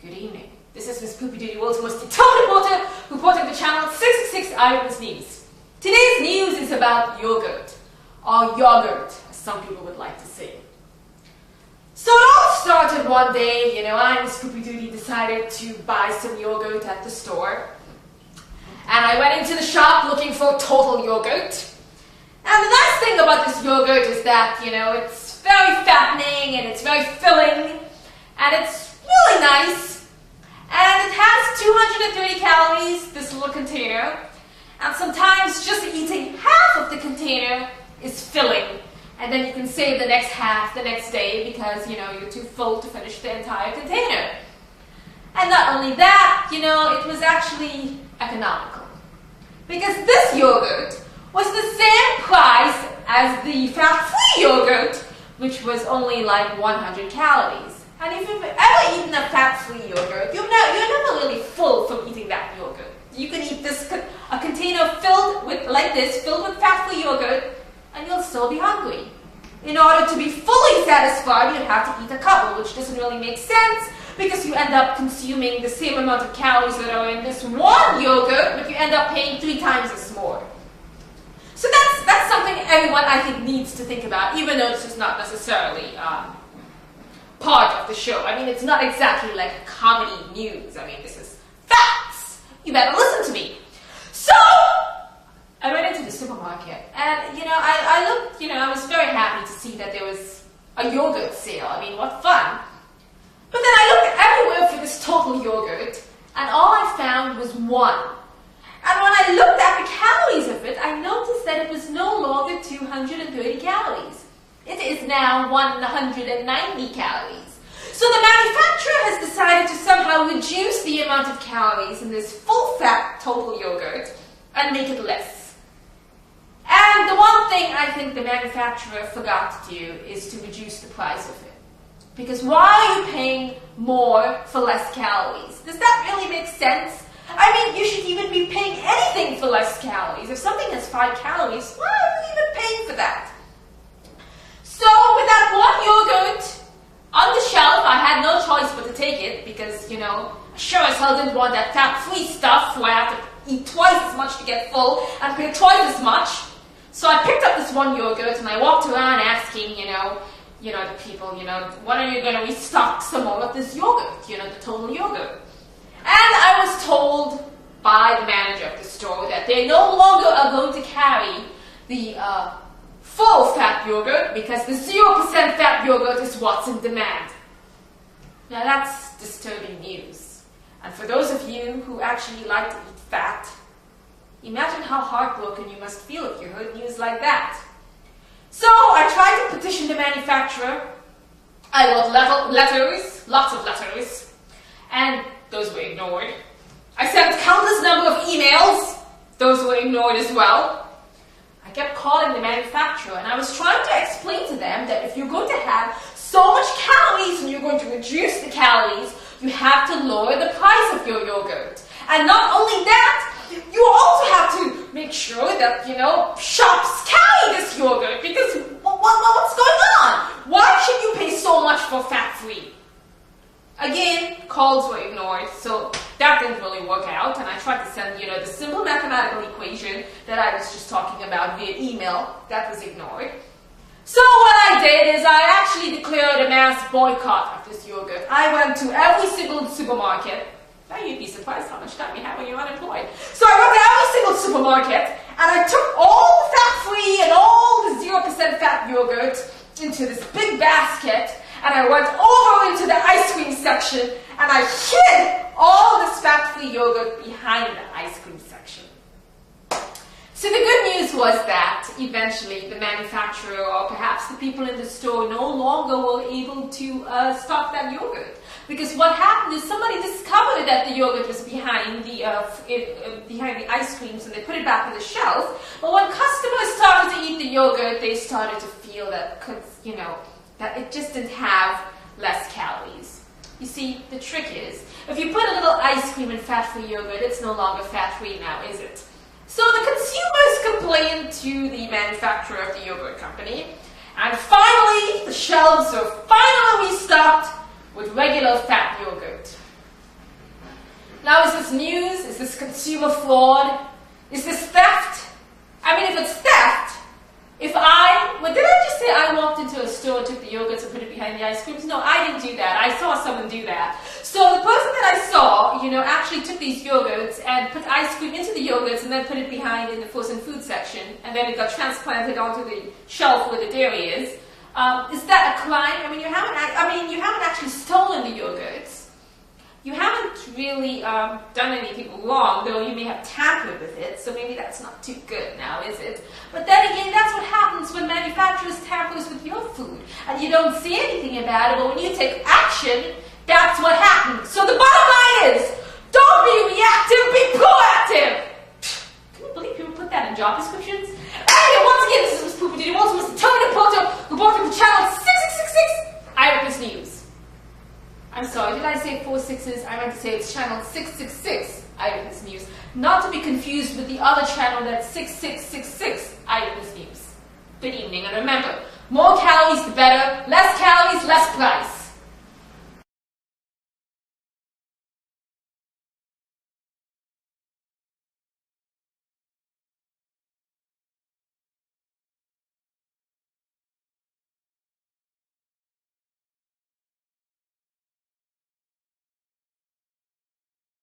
Good evening. This is Miss Poopee Doodee, world's most determined reporter, reporting to Channel 666 Eyewitness News. Today's news is about yogurt, or yogurt, as some people would like to say. So it all started one day, I, Miss Poopee Doodee, decided to buy some yogurt at the store. And I went into the shop looking for total yogurt. And the nice thing about this yogurt is that, it's very fattening and it's very filling. And it's really nice. And it has 230 calories, this little container. And sometimes just eating half of the container is filling. And then you can save the next half the next day because, you're too full to finish the entire container. And not only that, it was actually economical. Because this yogurt was the same price as the fat-free yogurt, which was only like 100 calories. And if you've ever eaten a fat-free yogurt, you're never really full from eating that yogurt. You can eat a container filled with fat-free yogurt, and you'll still be hungry. In order to be fully satisfied, you'd have to eat a couple, which doesn't really make sense because you end up consuming the same amount of calories that are in this one yogurt, but you end up paying 3 times as more. So that's something everyone, I think, needs to think about, even though this is not necessarily part of the show. I mean, it's not exactly like comedy news. I mean, this is facts. You better listen to me. So I went into the supermarket, and I looked. I was very happy to see that there was a yogurt sale. I mean, what fun! But then I looked everywhere for this total yogurt, and all I found was one. And when I looked at the calories of it, I noticed that it was no longer 230 calories. It is now 190 calories. So the manufacturer has decided to somehow reduce the amount of calories in this full-fat total yogurt and make it less. And the one thing I think the manufacturer forgot to do is to reduce the price of it. Because why are you paying more for less calories? Does that really make sense? I mean, you should even be paying anything for less calories. If something has 5 calories, why are you even paying for that? So with that one yogurt on the shelf, I had no choice but to take it because, I sure as hell didn't want that fat-free stuff where I have to eat twice as much to get full and pay twice as much. So I picked up this one yogurt and I walked around asking, the people, when are you going to restock some more of this yogurt, the total yogurt? And I was told by the manager of the store that they no longer are going to carry the full fat yogurt because the 0% fat yogurt is what's in demand. Now that's disturbing news. And for those of you who actually like to eat fat, imagine how heartbroken you must feel if you heard news like that. So I tried to petition the manufacturer. I wrote letters, lots of letters, and those were ignored. I sent countless number of emails. Those were ignored as well. I kept calling the manufacturer, and I was trying to explain to them that if you're going to have so much calories and you're going to reduce the calories, you have to lower the price of your yogurt. And not only that, you also have to make sure that, shops carry this yogurt because what's going on? Why should you pay so much for fat-free? Again, calls were ignored, so that didn't really work out, and I tried to send, the simple mathematical equation that I was just talking about via email. That was ignored. So what I did is I actually declared a mass boycott of this yogurt. I went to every single supermarket. Now you'd be surprised how much time you have when you're unemployed. So I went to every single supermarket, and I took all the fat-free and all the 0% fat yogurt into this big basket, and I went over into the ice cream section, and I hid all this fat-free yogurt behind the ice cream section. So the good news was that eventually the manufacturer, or perhaps the people in the store, no longer were able to stock that yogurt. Because what happened is somebody discovered that the yogurt was behind the ice creams, and they put it back on the shelf. But when customers started to eat the yogurt, they started to feel that, that it just didn't have less calories. You see, the trick is, if you put a little ice cream in fat-free yogurt, it's no longer fat-free now, is it? So the consumers complained to the manufacturer of the yogurt company, and finally the shelves are finally restocked with regular fat yogurt. Now, is this news? Is this consumer fraud? Is this theft? I mean, if it's theft, did I just say I walked into a store, took the yogurts and put it behind the ice creams? No, I didn't do that. I saw someone do that. So the person that I saw, actually took these yogurts and put ice cream into the yogurts and then put it behind in the frozen food section, and then it got transplanted onto the shelf where the dairy is. Is that a crime? I mean, you haven't actually stolen the yogurts. You haven't really done anything wrong, though you may have tampered with it, so maybe that's not too good now, is it? But then again, that's what happens when manufacturers tampers with your food, and you don't see anything about it, but when you take action, that's what happens. So the bottom line is, don't be reactive, be proactive! Can you believe people put that in job descriptions? Anyway, once again, this is Poopee Doodee, once was the Tony reporter, reporting to channel 6666 Eyewitness News. I'm sorry, did I say 4 6s? I meant to say it's channel 666 Eyewitness News. Not to be confused with the other channel that's 6666 Eyewitness News. Good evening, and remember, more calories the better.